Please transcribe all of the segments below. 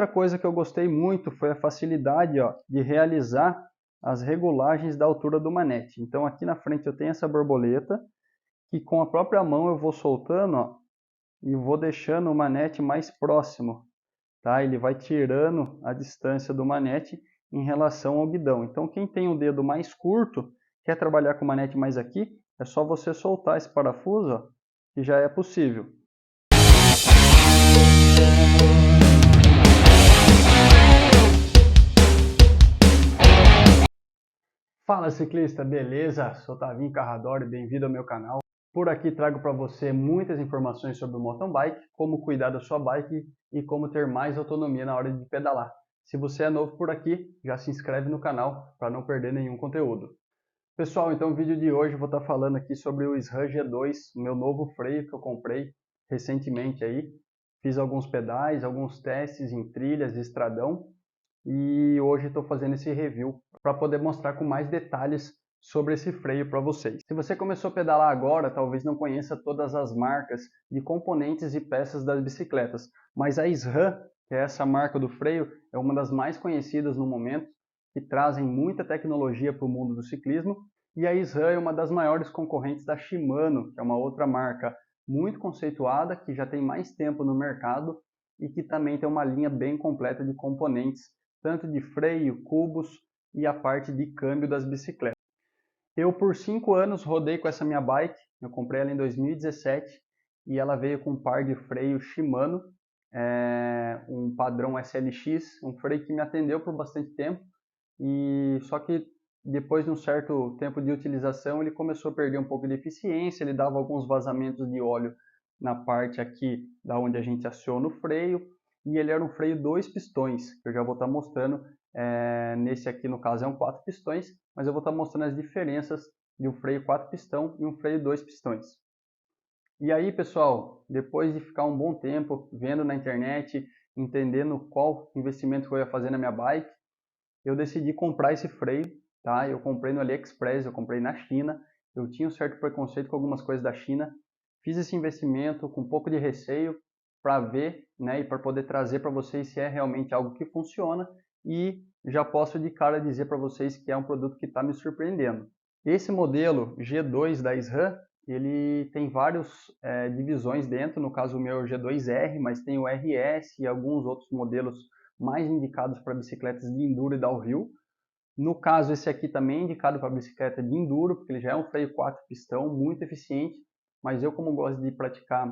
outra coisa que eu gostei muito foi a facilidade, ó, de realizar as regulagens da altura do manete. Então aqui na frente eu tenho essa borboleta, que com a própria mão eu vou soltando, ó, e vou deixando o manete mais próximo, tá? Ele vai tirando a distância do manete em relação ao guidão. Então quem tem o dedo mais curto, quer trabalhar com o manete mais aqui, é só você soltar esse parafuso, ó, que já é possível. Fala ciclista, beleza? Sou Tavinho Carradori, bem-vindo ao meu canal. Por aqui trago para você muitas informações sobre o mountain bike, como cuidar da sua bike e como ter mais autonomia na hora de pedalar. Se você é novo por aqui, já se inscreve no canal para não perder nenhum conteúdo. Pessoal, então o vídeo de hoje eu vou estar falando aqui sobre o SRAM G2, o meu novo freio que eu comprei recentemente aí. Fiz alguns pedais, alguns testes em trilhas, estradão, e hoje estou fazendo esse review para poder mostrar com mais detalhes sobre esse freio para vocês. Se você começou a pedalar agora, talvez não conheça todas as marcas de componentes e peças das bicicletas, mas a SRAM, que é essa marca do freio, é uma das mais conhecidas no momento, que trazem muita tecnologia para o mundo do ciclismo, e a SRAM é uma das maiores concorrentes da Shimano, que é uma outra marca muito conceituada, que já tem mais tempo no mercado e que também tem uma linha bem completa de componentes, tanto de freio, cubos e a parte de câmbio das bicicletas. Eu por 5 anos rodei com essa minha bike, eu comprei ela em 2017 e ela veio com um par de freio Shimano, um padrão SLX, um freio que me atendeu por bastante tempo, e só que depois de um certo tempo de utilização ele começou a perder um pouco de eficiência, ele dava alguns vazamentos de óleo na parte aqui da onde a gente aciona o freio, e ele era um freio 2 pistões, que eu já vou estar mostrando. Nesse aqui no caso é um 4 pistões, mas eu vou estar mostrando as diferenças de um freio 4 pistão e um freio 2 pistões. E aí pessoal, depois de ficar um bom tempo vendo na internet, entendendo qual investimento que eu ia fazer na minha bike, eu decidi comprar esse freio, tá? Eu comprei no AliExpress, eu comprei na China, eu tinha um certo preconceito com algumas coisas da China, fiz esse investimento com um pouco de receio para ver, né, e para poder trazer para vocês se é realmente algo que funciona, e já posso de cara dizer para vocês que é um produto que está me surpreendendo. Esse modelo G2 da SRAM, ele tem várias divisões dentro, no caso o meu é o G2R, mas tem o RS e alguns outros modelos mais indicados para bicicletas de enduro e downhill. No caso, esse aqui também é indicado para bicicleta de enduro, porque ele já é um freio 4 pistão, muito eficiente, mas eu, como gosto de praticar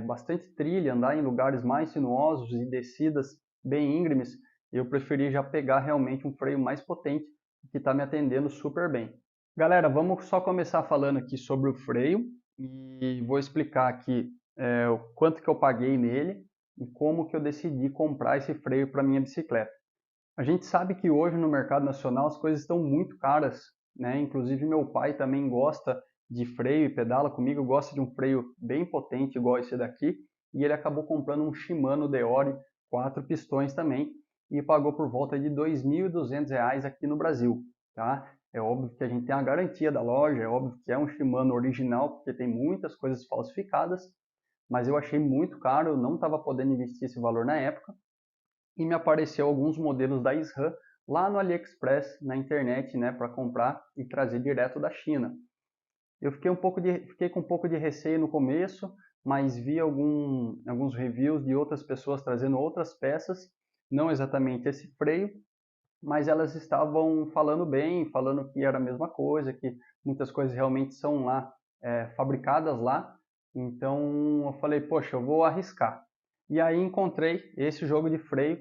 bastante trilha, andar em lugares mais sinuosos e descidas bem íngremes, eu preferi já pegar realmente um freio mais potente, que está me atendendo super bem. Galera, vamos só começar falando aqui sobre o freio, e vou explicar aqui o quanto que eu paguei nele, e como que eu decidi comprar esse freio para minha bicicleta. A gente sabe que hoje no mercado nacional as coisas estão muito caras, né? Inclusive meu pai também gosta de freio e pedala comigo, gosta de um freio bem potente igual esse daqui, e ele acabou comprando um Shimano Deore 4 pistões também, e pagou por volta de R$ 2.200 aqui no Brasil, tá? É óbvio que a gente tem a garantia da loja, é óbvio que é um Shimano original, porque tem muitas coisas falsificadas, mas eu achei muito caro, eu não estava podendo investir esse valor na época, e me apareceu alguns modelos da SRAM lá no AliExpress, na internet, né, para comprar e trazer direto da China. Eu fiquei com um pouco de receio no começo, mas vi alguns reviews de outras pessoas trazendo outras peças, não exatamente esse freio, mas elas estavam falando bem, falando que era a mesma coisa, que muitas coisas realmente são lá, fabricadas lá. Então eu falei, poxa, eu vou arriscar. E aí encontrei esse jogo de freio,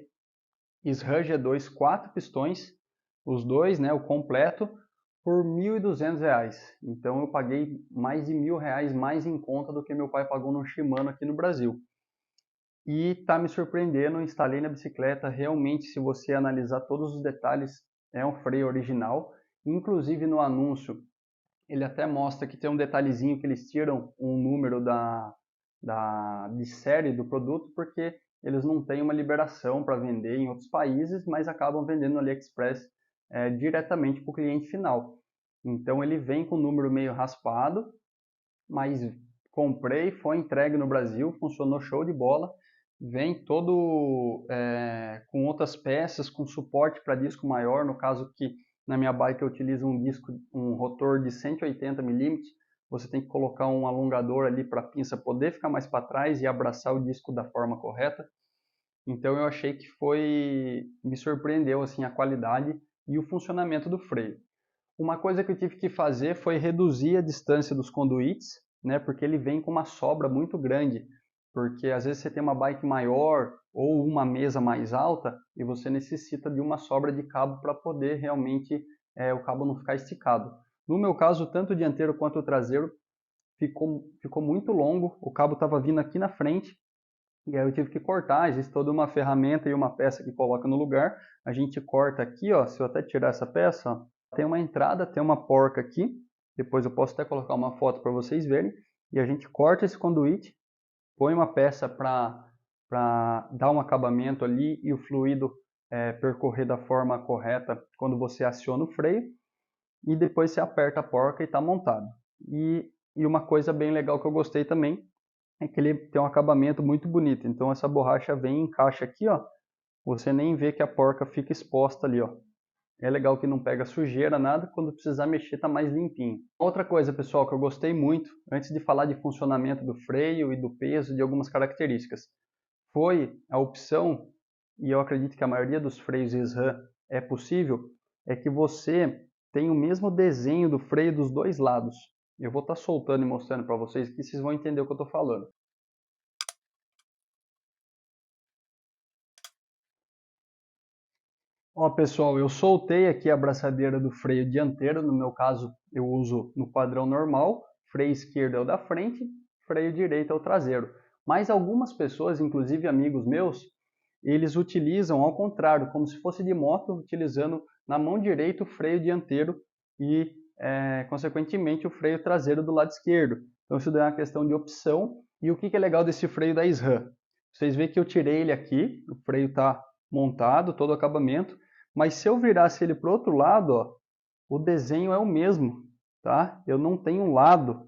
SRAM G2 4 pistões, os dois, né, o completo, por R$ 1.200. Então eu paguei mais de R$ 1.000 mais em conta do que meu pai pagou no Shimano aqui no Brasil. E está me surpreendendo, instalei na bicicleta, realmente se você analisar todos os detalhes, é um freio original. Inclusive no anúncio, ele até mostra que tem um detalhezinho que eles tiram um número de série do produto, porque eles não têm uma liberação para vender em outros países, mas acabam vendendo no AliExpress diretamente para o cliente final. Então ele vem com o número meio raspado, mas comprei, foi entregue no Brasil, funcionou show de bola, vem todo com outras peças, com suporte para disco maior, no caso que na minha bike eu utilizo um rotor de 180 milímetros, você tem que colocar um alongador ali para a pinça poder ficar mais para trás e abraçar o disco da forma correta. Então eu achei que me surpreendeu assim a qualidade e o funcionamento do freio. Uma coisa que eu tive que fazer foi reduzir a distância dos conduítes, né, porque ele vem com uma sobra muito grande, porque às vezes você tem uma bike maior ou uma mesa mais alta e você necessita de uma sobra de cabo para poder realmente o cabo não ficar esticado. No meu caso, tanto o dianteiro quanto o traseiro ficou muito longo, o cabo estava vindo aqui na frente, e aí eu tive que cortar. Existe toda uma ferramenta e uma peça que coloca no lugar. A gente corta aqui, ó, se eu até tirar essa peça, ó, tem uma entrada, tem uma porca aqui, depois eu posso até colocar uma foto para vocês verem, e a gente corta esse conduíte, põe uma peça para dar um acabamento ali e o fluido percorrer da forma correta quando você aciona o freio, e depois você aperta a porca e está montado. E uma coisa bem legal que eu gostei também é que ele tem um acabamento muito bonito. Então essa borracha vem e encaixa aqui, ó. Você nem vê que a porca fica exposta ali, ó. É legal que não pega sujeira, nada. Quando precisar mexer, tá mais limpinho. Outra coisa, pessoal, que eu gostei muito, antes de falar de funcionamento do freio e do peso, de algumas características, foi a opção, e eu acredito que a maioria dos freios SRAM é possível, é que você tem o mesmo desenho do freio dos dois lados. Eu vou estar soltando e mostrando para vocês que vocês vão entender o que eu estou falando. Ó, pessoal, eu soltei aqui a abraçadeira do freio dianteiro. No meu caso, eu uso no padrão normal. Freio esquerdo é o da frente, freio direito é o traseiro. Mas algumas pessoas, inclusive amigos meus, eles utilizam ao contrário, como se fosse de moto, utilizando na mão direita o freio dianteiro e, consequentemente, o freio traseiro do lado esquerdo. Então, isso daí é uma questão de opção. E o que é legal desse freio da SRAM? Vocês veem que eu tirei ele aqui, o freio está montado, todo o acabamento, mas se eu virasse ele para o outro lado, ó, o desenho é o mesmo, tá? Eu não tenho um lado.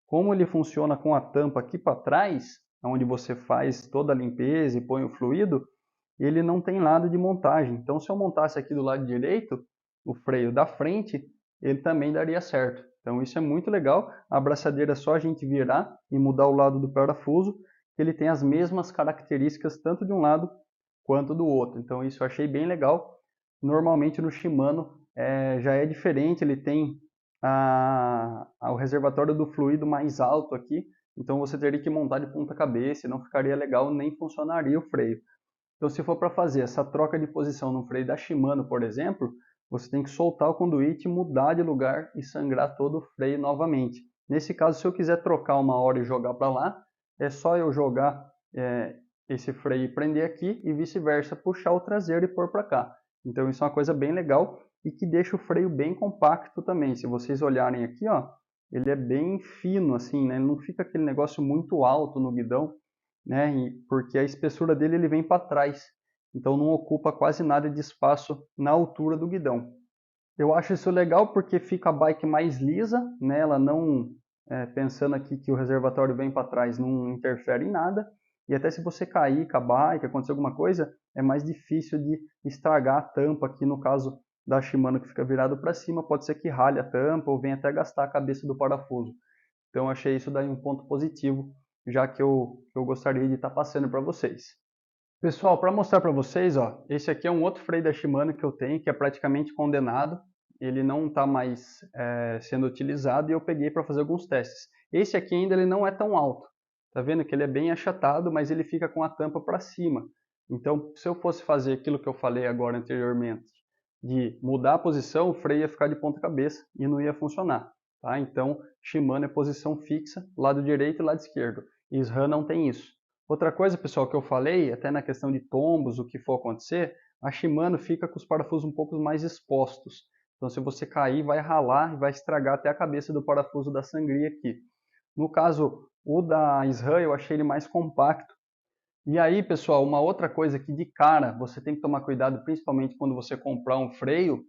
Como ele funciona com a tampa aqui para trás, onde você faz toda a limpeza e põe o fluido, ele não tem lado de montagem. Então, se eu montasse aqui do lado direito, o freio da frente, ele também daria certo. Então, isso é muito legal. A abraçadeira é só a gente virar e mudar o lado do parafuso, que ele tem as mesmas características tanto de um lado quanto do outro. Então, isso eu achei bem legal. Normalmente no Shimano já é diferente, ele tem o reservatório do fluido mais alto aqui, então você teria que montar de ponta cabeça, não ficaria legal, nem funcionaria o freio. Então, se for para fazer essa troca de posição no freio da Shimano, por exemplo, você tem que soltar o conduíte, mudar de lugar e sangrar todo o freio novamente. Nesse caso, se eu quiser trocar uma hora e jogar para lá, é só eu jogar esse freio e prender aqui e vice-versa, puxar o traseiro e pôr para cá. Então, isso é uma coisa bem legal e que deixa o freio bem compacto também. Se vocês olharem aqui, ó, ele é bem fino assim, né? Ele não fica aquele negócio muito alto no guidão, né? Porque a espessura dele ele vem para trás, então não ocupa quase nada de espaço na altura do guidão. Eu acho isso legal porque fica a bike mais lisa, né? Ela não, pensando aqui que o reservatório vem para trás, não interfere em nada. E até se você cair com a bike, acontecer alguma coisa, é mais difícil de estragar a tampa aqui no caso da Shimano que fica virado para cima, pode ser que rale a tampa ou venha até gastar a cabeça do parafuso. Então, achei isso daí um ponto positivo, já que eu gostaria de estar passando para vocês. Pessoal, para mostrar para vocês, ó, esse aqui é um outro freio da Shimano que eu tenho, que é praticamente condenado. Ele não está mais sendo utilizado e eu peguei para fazer alguns testes. Esse aqui ainda ele não é tão alto. Tá vendo que ele é bem achatado, mas ele fica com a tampa para cima. Então, se eu fosse fazer aquilo que eu falei agora anteriormente, de mudar a posição, o freio ia ficar de ponta cabeça e não ia funcionar. Tá? Então, Shimano é posição fixa, lado direito e lado esquerdo. E SRAM não tem isso. Outra coisa, pessoal, que eu falei, até na questão de tombos, o que for acontecer, a Shimano fica com os parafusos um pouco mais expostos. Então, se você cair, vai ralar e vai estragar até a cabeça do parafuso da sangria aqui. No caso, o da SRAM, eu achei ele mais compacto. E aí, pessoal, uma outra coisa que de cara você tem que tomar cuidado, principalmente quando você comprar um freio,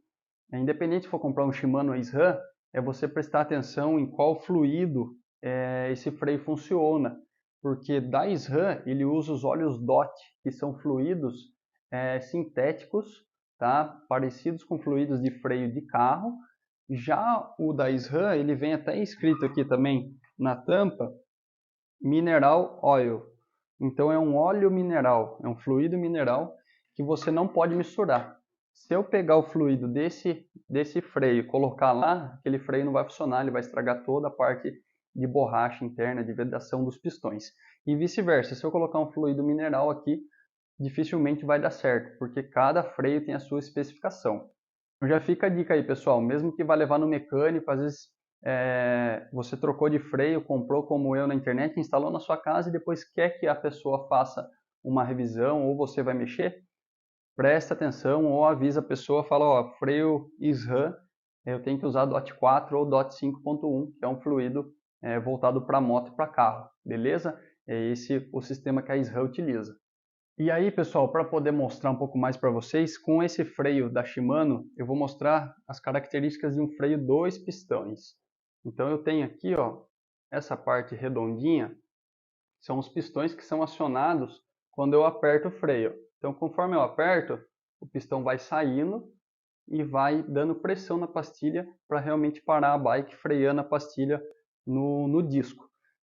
independente se for comprar um Shimano ou SRAM, é você prestar atenção em qual fluido esse freio funciona. porque da SRAM ele usa os óleos DOT, que são fluidos sintéticos, tá? Parecidos com fluidos de freio de carro. Já o da SRAM, ele vem até escrito aqui também na tampa, Mineral Oil. Então é um óleo mineral, é um fluido mineral que você não pode misturar. Se eu pegar o fluido desse freio e colocar lá, aquele freio não vai funcionar, ele vai estragar toda a parte de borracha interna, de vedação dos pistões. E vice-versa, se eu colocar um fluido mineral aqui, dificilmente vai dar certo, porque cada freio tem a sua especificação. Então já fica a dica aí, pessoal, mesmo que vá levar no mecânico, às vezes você trocou de freio, comprou como eu na internet, instalou na sua casa e depois quer que a pessoa faça uma revisão ou você vai mexer, presta atenção ou avisa a pessoa, fala, ó, freio SRAM, eu tenho que usar DOT 4 ou DOT 5.1, que é um fluido voltado para moto e para carro, beleza? É esse o sistema que a SRAM utiliza. E aí, pessoal, para poder mostrar um pouco mais para vocês, com esse freio da Shimano, eu vou mostrar as características de um freio 2 pistões. Então eu tenho aqui, ó, essa parte redondinha, são os pistões que são acionados quando eu aperto o freio. Então conforme eu aperto, o pistão vai saindo e vai dando pressão na pastilha para realmente parar a bike, freando a pastilha no disco.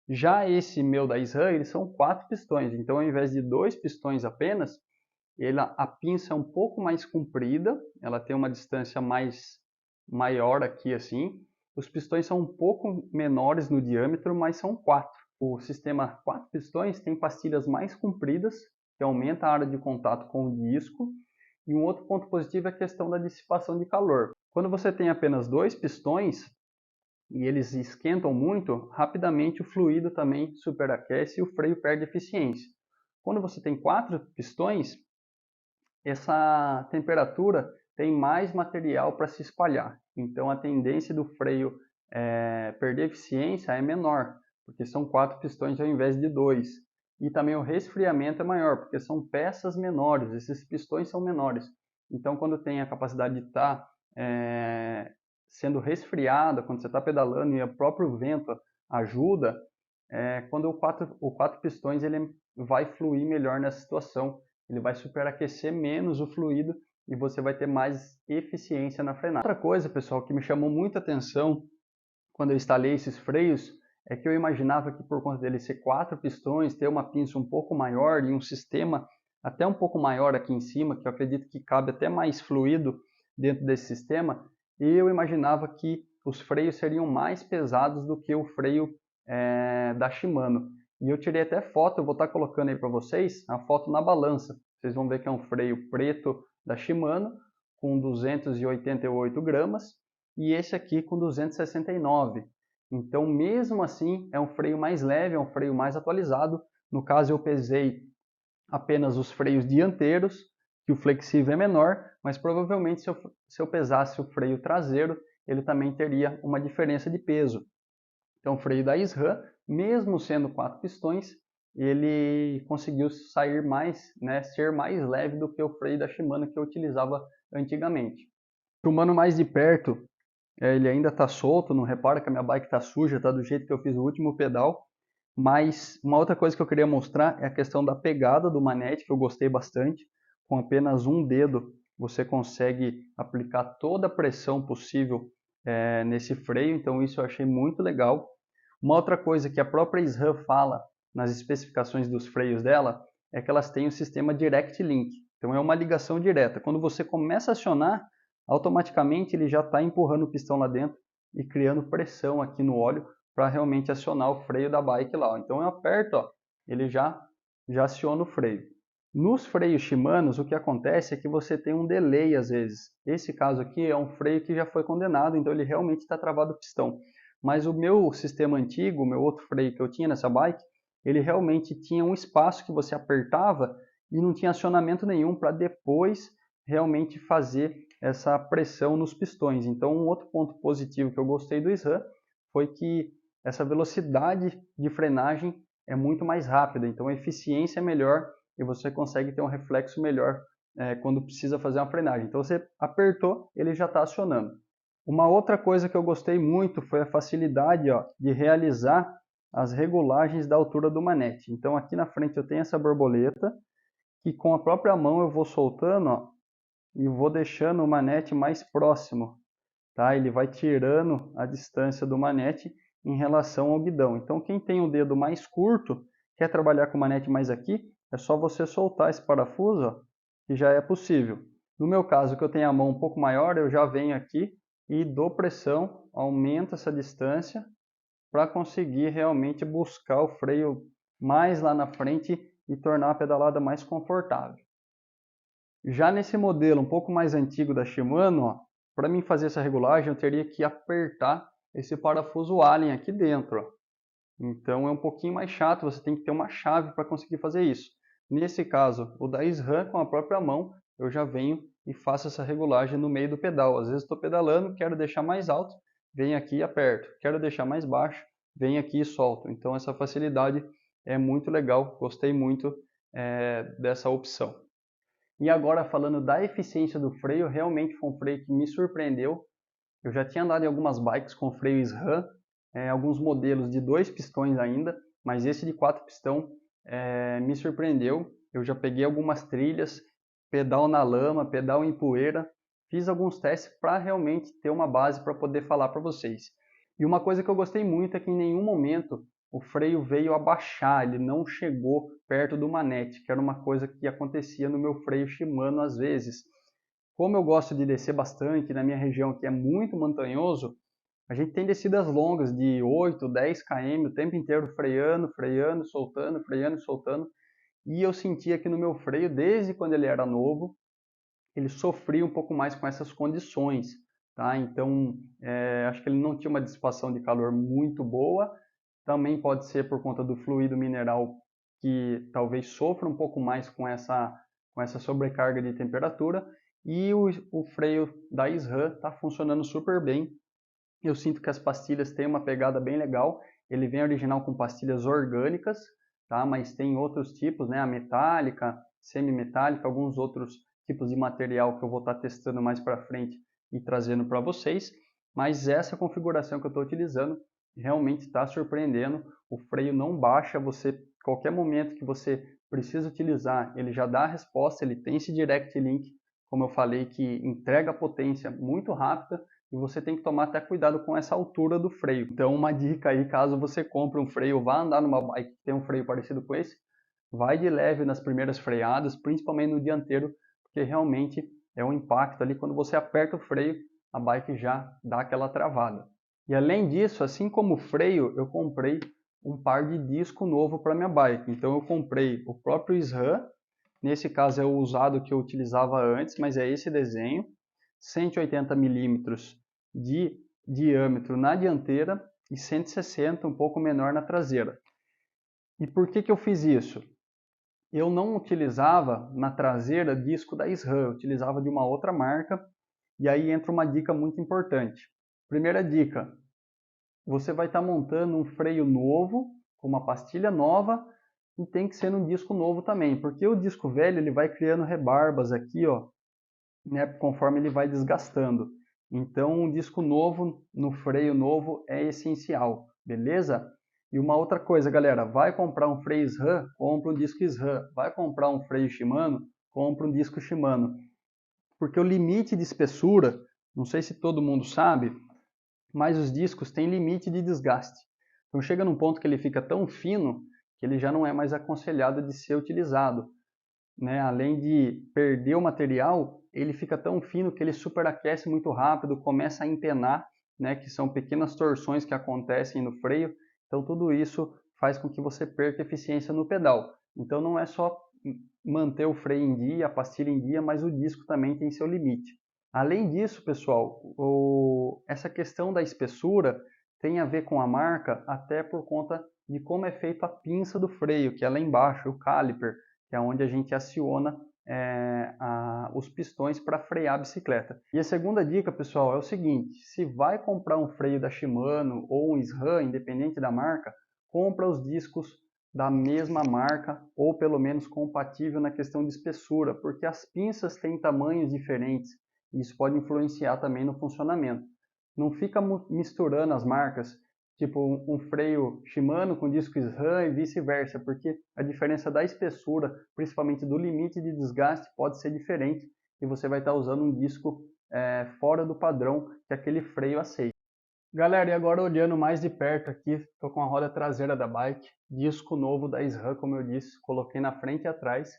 Já esse meu da SRAM, eles são 4 pistões, então ao invés de 2 pistões apenas, a pinça é um pouco mais comprida, ela tem uma distância maior aqui assim. Os pistões são um pouco menores no diâmetro, mas são 4. O sistema 4 pistões tem pastilhas mais compridas, que aumenta a área de contato com o disco. E um outro ponto positivo é a questão da dissipação de calor. Quando você tem apenas 2 pistões, e eles esquentam muito, rapidamente o fluido também superaquece e o freio perde eficiência. Quando você tem 4 pistões, essa temperatura tem mais material para se espalhar. Então a tendência do freio perder eficiência é menor, porque são 4 pistões ao invés de 2. E também o resfriamento é maior, porque são peças menores, esses pistões são menores. Então quando tem a capacidade de estar sendo resfriada, quando você está pedalando e o próprio vento ajuda, quando o 4 pistões ele vai fluir melhor nessa situação, ele vai superaquecer menos o fluido e você vai ter mais eficiência na frenagem. Outra coisa, pessoal, que me chamou muita atenção quando eu instalei esses freios, é que eu imaginava que por conta dele ser 4 pistões, ter uma pinça um pouco maior e um sistema até um pouco maior aqui em cima, que eu acredito que cabe até mais fluido dentro desse sistema, e eu imaginava que os freios seriam mais pesados do que o freio da Shimano. E eu tirei até foto, eu vou estar colocando aí para vocês, a foto na balança. Vocês vão ver que é um freio preto da Shimano, com 288 gramas, e esse aqui com 269. Então, mesmo assim, é um freio mais leve, é um freio mais atualizado. No caso, eu pesei apenas os freios dianteiros, que o flexível é menor, mas provavelmente se eu pesasse o freio traseiro, ele também teria uma diferença de peso. Então, o freio da SRAM, mesmo sendo 4 pistões, ele conseguiu sair mais, ser mais leve do que o freio da Shimano que eu utilizava antigamente. Filmando mais de perto, ele ainda está solto, não repara que a minha bike está suja, está do jeito que eu fiz o último pedal. Mas uma outra coisa que eu queria mostrar é a questão da pegada do manete, que eu gostei bastante. Com apenas um dedo você consegue aplicar toda a pressão possível nesse freio, então isso eu achei muito legal. Uma outra coisa que a própria SRAM fala nas especificações dos freios dela é que elas têm o sistema Direct Link, então é uma ligação direta. Quando você começa a acionar, automaticamente ele já está empurrando o pistão lá dentro e criando pressão aqui no óleo para realmente acionar o freio da bike lá. Então eu aperto, ó, ele já aciona o freio. Nos freios Shimano, o que acontece é que você tem um delay às vezes. Esse caso aqui é um freio que já foi condenado, então ele realmente está travado o pistão. Mas o meu sistema antigo, o meu outro freio que eu tinha nessa bike, ele realmente tinha um espaço que você apertava e não tinha acionamento nenhum para depois realmente fazer essa pressão nos pistões. Então um outro ponto positivo que eu gostei do SRAM foi que essa velocidade de frenagem é muito mais rápida, então a eficiência é melhor e você consegue ter um reflexo melhor quando precisa fazer uma frenagem. Então você apertou, ele já está acionando. Uma outra coisa que eu gostei muito foi a facilidade, ó, de realizar as regulagens da altura do manete. Então aqui na frente eu tenho essa borboleta, que com a própria mão eu vou soltando, ó, e vou deixando o manete mais próximo, tá? Ele vai tirando a distância do manete em relação ao guidão. Então quem tem o dedo mais curto, quer trabalhar com o manete mais aqui, é só você soltar esse parafuso, ó, que já é possível. No meu caso, que eu tenho a mão um pouco maior, eu já venho aqui e dou pressão, aumento essa distância para conseguir realmente buscar o freio mais lá na frente e tornar a pedalada mais confortável. Já nesse modelo um pouco mais antigo da Shimano, para mim fazer essa regulagem eu teria que apertar esse parafuso Allen aqui dentro. Ó. Então é um pouquinho mais chato, você tem que ter uma chave para conseguir fazer isso. Nesse caso, o da SRAM com a própria mão, eu já venho e faço essa regulagem no meio do pedal. Às vezes estou pedalando, quero deixar mais alto, venho aqui e aperto. Quero deixar mais baixo, venho aqui e solto. Então essa facilidade é muito legal, gostei muito dessa opção. E agora falando da eficiência do freio, realmente foi um freio que me surpreendeu. Eu já tinha andado em algumas bikes com freio SRAM, alguns modelos de 2 pistões ainda, mas esse de 4 pistão me surpreendeu. Eu já peguei algumas trilhas, pedal na lama, pedal em poeira, fiz alguns testes para realmente ter uma base para poder falar para vocês. E uma coisa que eu gostei muito é que em nenhum momento o freio veio abaixar, ele não chegou perto do manete, que era uma coisa que acontecia no meu freio Shimano às vezes. Como eu gosto de descer bastante na minha região, que é muito montanhoso, a gente tem descidas longas de 8, 10 km o tempo inteiro freando, freando, soltando, freando e soltando. E eu sentia que no meu freio, desde quando ele era novo, ele sofria um pouco mais com essas condições. Tá? Então, acho que ele não tinha uma dissipação de calor muito boa. Também pode ser por conta do fluido mineral, que talvez sofra um pouco mais com essa sobrecarga de temperatura. E o freio da SRAM está funcionando super bem. Eu sinto que as pastilhas têm uma pegada bem legal. Ele vem original com pastilhas orgânicas, tá? Mas tem outros tipos, né? A metálica, semi-metálica, alguns outros tipos de material que eu vou estar testando mais para frente e trazendo para vocês. Mas essa configuração que eu estou utilizando realmente está surpreendendo. O freio não baixa, você qualquer momento que você precisa utilizar, ele já dá a resposta, ele tem esse direct link, como eu falei, que entrega potência muito rápida. E você tem que tomar até cuidado com essa altura do freio. Então uma dica aí, caso você compre um freio ou vá andar numa bike que tem um freio parecido com esse, vai de leve nas primeiras freadas, principalmente no dianteiro, porque realmente é um impacto ali, quando você aperta o freio, a bike já dá aquela travada. E além disso, assim como o freio, eu comprei um par de disco novo para minha bike. Então eu comprei o próprio SRAM, nesse caso é o usado que eu utilizava antes, mas é esse desenho, 180 milímetros de diâmetro na dianteira e 160, um pouco menor na traseira. E por que eu fiz isso? Eu não utilizava na traseira disco da SRAM, eu utilizava de uma outra marca, e aí entra uma dica muito importante. Primeira dica, você vai estar montando um freio novo, com uma pastilha nova, e tem que ser num disco novo também, porque o disco velho ele vai criando rebarbas aqui, ó, né, conforme ele vai desgastando. Então, um disco novo no freio novo é essencial, beleza? E uma outra coisa, galera, vai comprar um freio SRAM, compra um disco SRAM. Vai comprar um freio Shimano, compra um disco Shimano. Porque o limite de espessura, não sei se todo mundo sabe, mas os discos têm limite de desgaste. Então chega num ponto que ele fica tão fino que ele já não é mais aconselhado de ser utilizado. Né? Além de perder o material, ele fica tão fino que ele superaquece muito rápido, começa a empenar, né? Que são pequenas torções que acontecem no freio. Então tudo isso faz com que você perca eficiência no pedal. Então não é só manter o freio em dia, a pastilha em dia, mas o disco também tem seu limite. Além disso, pessoal, essa questão da espessura tem a ver com a marca, até por conta de como é feita a pinça do freio, que é lá embaixo, o caliper, que é onde a gente aciona os pistões para frear a bicicleta. E a segunda dica, pessoal, é o seguinte: se vai comprar um freio da Shimano ou um SRAM, independente da marca, compra os discos da mesma marca ou pelo menos compatível na questão de espessura, porque as pinças têm tamanhos diferentes e isso pode influenciar também no funcionamento. Não fica misturando as marcas, tipo um freio Shimano com disco SRAM e vice-versa, porque a diferença da espessura, principalmente do limite de desgaste, pode ser diferente e você vai estar usando um disco fora do padrão que aquele freio aceita. Galera, e agora olhando mais de perto aqui, estou com a roda traseira da bike, disco novo da SRAM, como eu disse, coloquei na frente e atrás.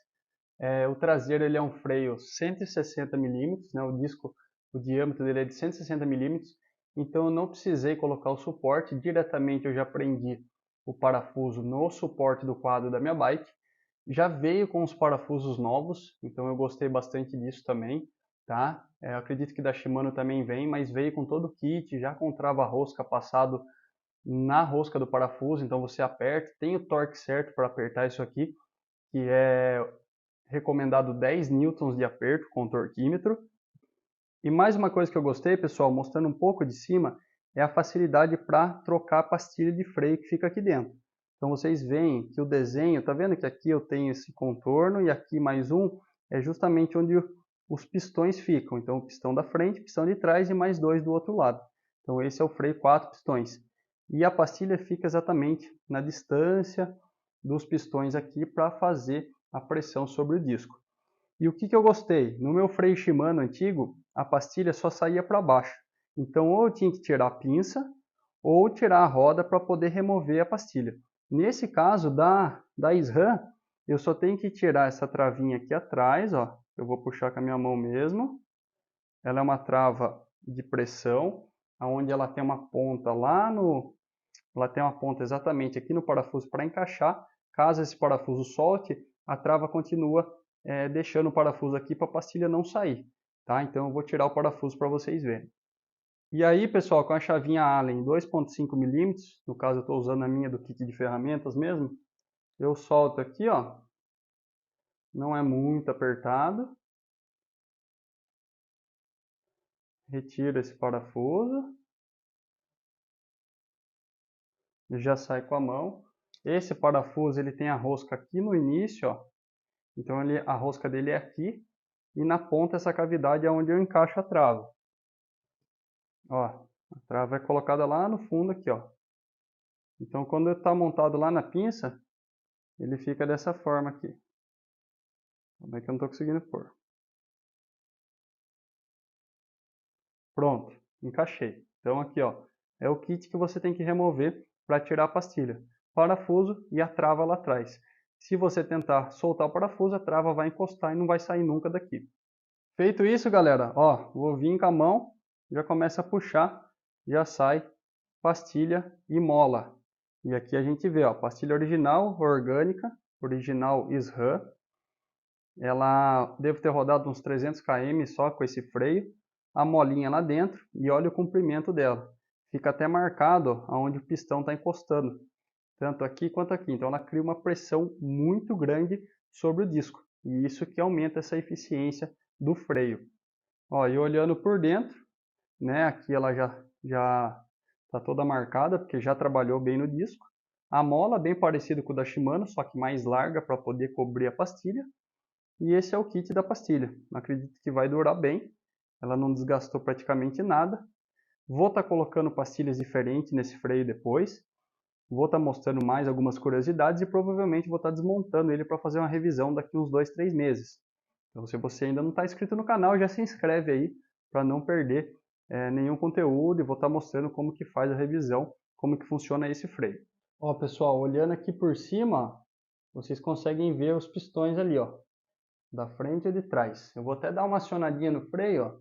O traseiro ele é um freio 160 mm, né? O diâmetro dele é de 160 mm, então eu não precisei colocar o suporte, diretamente eu já prendi o parafuso no suporte do quadro da minha bike. Já veio com os parafusos novos, então eu gostei bastante disso também, tá? Eu acredito que da Shimano também vem, mas veio com todo o kit, já com trava-rosca passado na rosca do parafuso, então você aperta, tem o torque certo para apertar isso aqui, que é recomendado 10 newtons de aperto com o torquímetro. E mais uma coisa que eu gostei, pessoal, mostrando um pouco de cima, é a facilidade para trocar a pastilha de freio que fica aqui dentro. Então vocês veem que o desenho, tá vendo que aqui eu tenho esse contorno e aqui mais um, é justamente onde os pistões ficam. Então o pistão da frente, pistão de trás e mais dois do outro lado. Então esse é o freio 4 pistões. E a pastilha fica exatamente na distância dos pistões aqui para fazer a pressão sobre o disco. E o que eu gostei? No meu freio Shimano antigo, a pastilha só saía para baixo. Então ou eu tinha que tirar a pinça ou tirar a roda para poder remover a pastilha. Nesse caso da SRAM, eu só tenho que tirar essa travinha aqui atrás, ó. Eu vou puxar com a minha mão mesmo. Ela é uma trava de pressão, onde ela tem uma ponta ela tem uma ponta exatamente aqui no parafuso para encaixar. Caso esse parafuso solte, a trava continua deixando o parafuso aqui para a pastilha não sair, tá? Então eu vou tirar o parafuso para vocês verem. E aí, pessoal, com a chavinha Allen 2.5 mm, no caso eu estou usando a minha do kit de ferramentas mesmo, eu solto aqui, ó, não é muito apertado, retiro esse parafuso, já sai com a mão. Esse parafuso ele tem a rosca aqui no início, ó, então a rosca dele é aqui, e na ponta essa cavidade é onde eu encaixo a trava. Ó, a trava é colocada lá no fundo aqui, ó. Então quando está montado lá na pinça, ele fica dessa forma aqui. Como é que eu não estou conseguindo pôr? Pronto, encaixei. Então aqui, ó, é o kit que você tem que remover para tirar a pastilha. Parafuso e a trava lá atrás. Se você tentar soltar o parafuso, a trava vai encostar e não vai sair nunca daqui. Feito isso, galera, ó, vou vir com a mão, já começa a puxar, já sai pastilha e mola. E aqui a gente vê, ó, pastilha original, orgânica, original SRAM. Ela deve ter rodado uns 300 km só com esse freio. A molinha lá dentro e olha o comprimento dela. Fica até marcado onde o pistão está encostando, tanto aqui quanto aqui. Então ela cria uma pressão muito grande sobre o disco. E isso que aumenta essa eficiência do freio. Ó, e olhando por dentro, né, aqui ela já está toda marcada, porque já trabalhou bem no disco. A mola bem parecida com o da Shimano, só que mais larga para poder cobrir a pastilha. E esse é o kit da pastilha. Acredito que vai durar bem. Ela não desgastou praticamente nada. Vou estar colocando pastilhas diferentes nesse freio depois. Vou estar mostrando mais algumas curiosidades e provavelmente vou estar desmontando ele para fazer uma revisão daqui uns 2, 3 meses. Então se você ainda não está inscrito no canal, já se inscreve aí para não perder nenhum conteúdo, e vou estar mostrando como que faz a revisão, como que funciona esse freio. Ó, pessoal, olhando aqui por cima, vocês conseguem ver os pistões ali, ó, da frente e de trás. Eu vou até dar uma acionadinha no freio, ó.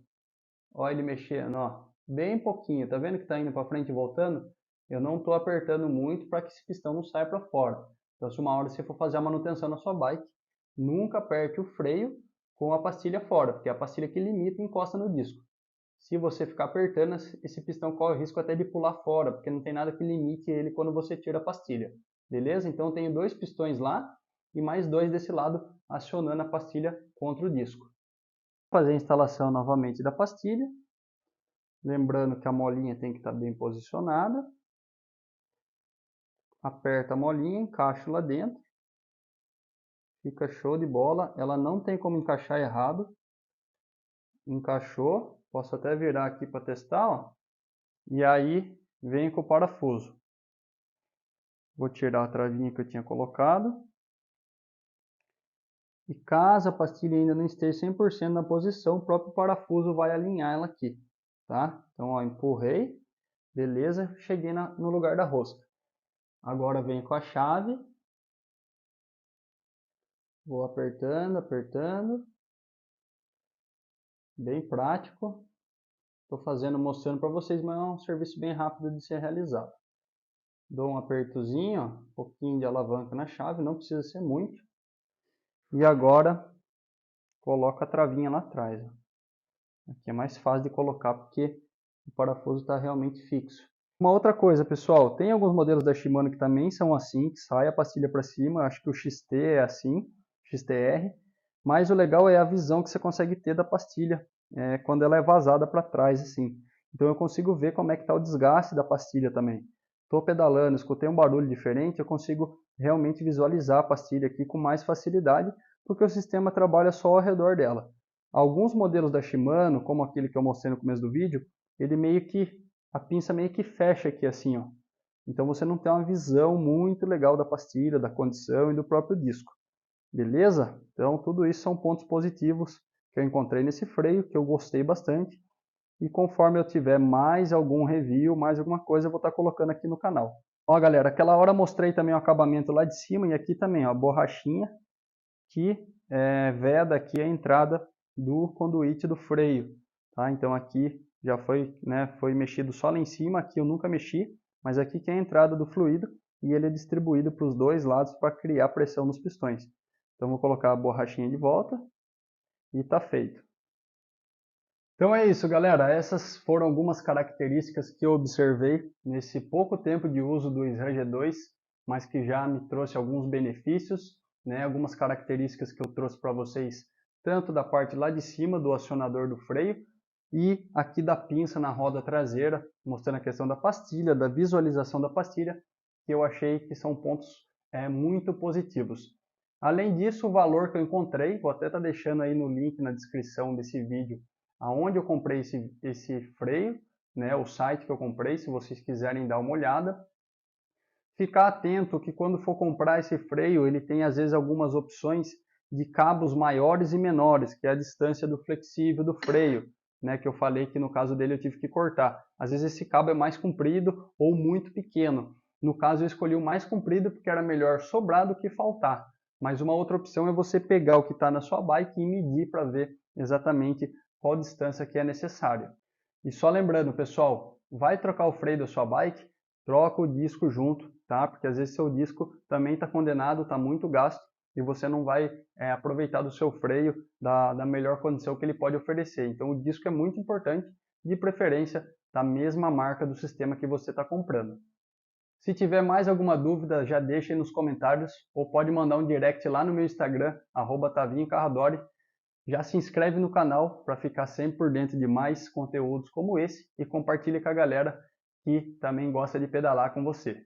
Ó ele mexendo, ó, bem pouquinho. Tá vendo que tá indo para frente e voltando? Eu não tô apertando muito para que esse pistão não saia para fora. Então, se uma hora você for fazer a manutenção na sua bike, nunca aperte o freio com a pastilha fora, porque é a pastilha que limita e encosta no disco. Se você ficar apertando, esse pistão corre o risco até de pular fora, porque não tem nada que limite ele quando você tira a pastilha. Beleza? Então eu tenho 2 pistões lá e mais 2 desse lado acionando a pastilha contra o disco. Vou fazer a instalação novamente da pastilha. Lembrando que a molinha tem que estar bem posicionada. Aperta a molinha, encaixa lá dentro. Fica show de bola. Ela não tem como encaixar errado. Encaixou. Posso até virar aqui para testar, ó. E aí vem com o parafuso. Vou tirar a travinha que eu tinha colocado. E caso a pastilha ainda não esteja 100% na posição, o próprio parafuso vai alinhar ela aqui, tá? Então, ó, empurrei, beleza, cheguei no lugar da rosca. Agora venho com a chave, vou apertando, apertando, bem prático. Estou fazendo, mostrando para vocês, mas é um serviço bem rápido de ser realizado. Dou um apertozinho, ó, um pouquinho de alavanca na chave, não precisa ser muito. E agora coloco a travinha lá atrás. Ó. Aqui é mais fácil de colocar porque o parafuso está realmente fixo. Uma outra coisa, pessoal, tem alguns modelos da Shimano que também são assim, que sai a pastilha para cima. Acho que o XT é assim, XTR. Mas o legal é a visão que você consegue ter da pastilha quando ela é vazada para trás, assim. Então eu consigo ver como é que está o desgaste da pastilha também. Estou pedalando, escutei um barulho diferente, eu consigo realmente visualizar a pastilha aqui com mais facilidade, porque o sistema trabalha só ao redor dela. Alguns modelos da Shimano, como aquele que eu mostrei no começo do vídeo, a pinça meio que fecha aqui assim, ó. Então você não tem uma visão muito legal da pastilha, da condição e do próprio disco. Beleza? Então tudo isso são pontos positivos que eu encontrei nesse freio, que eu gostei bastante. E conforme eu tiver mais algum review, mais alguma coisa, eu vou estar colocando aqui no canal. Ó galera, aquela hora eu mostrei também o acabamento lá de cima e aqui também, ó, a borrachinha que veda aqui a entrada do conduíte do freio. Tá? Então aqui já foi, foi mexido só lá em cima, aqui eu nunca mexi, mas aqui que é a entrada do fluido e ele é distribuído para os dois lados para criar pressão nos pistões. Então vou colocar a borrachinha de volta e está feito. Então é isso, galera. Essas foram algumas características que eu observei nesse pouco tempo de uso do SRAM G2, mas que já me trouxe alguns benefícios, algumas características que eu trouxe para vocês, tanto da parte lá de cima do acionador do freio e aqui da pinça na roda traseira, mostrando a questão da pastilha, da visualização da pastilha, que eu achei que são pontos muito positivos. Além disso, o valor que eu encontrei, vou até estar deixando aí no link na descrição desse vídeo, aonde eu comprei esse freio, o site que eu comprei, se vocês quiserem dar uma olhada. Ficar atento que quando for comprar esse freio, ele tem às vezes algumas opções de cabos maiores e menores, que é a distância do flexível do freio, que eu falei que no caso dele eu tive que cortar. Às vezes esse cabo é mais comprido ou muito pequeno. No caso eu escolhi o mais comprido porque era melhor sobrar do que faltar. Mas uma outra opção é você pegar o que está na sua bike e medir para ver exatamente qual distância que é necessária. E só lembrando, pessoal, vai trocar o freio da sua bike, troca o disco junto, tá? Porque às vezes seu disco também está condenado, está muito gasto e você não vai aproveitar do seu freio da melhor condição que ele pode oferecer. Então o disco é muito importante, de preferência da mesma marca do sistema que você está comprando. Se tiver mais alguma dúvida, já deixa aí nos comentários ou pode mandar um direct lá no meu Instagram, @tavinhocarradori. Já se inscreve no canal para ficar sempre por dentro de mais conteúdos como esse e compartilha com a galera que também gosta de pedalar com você.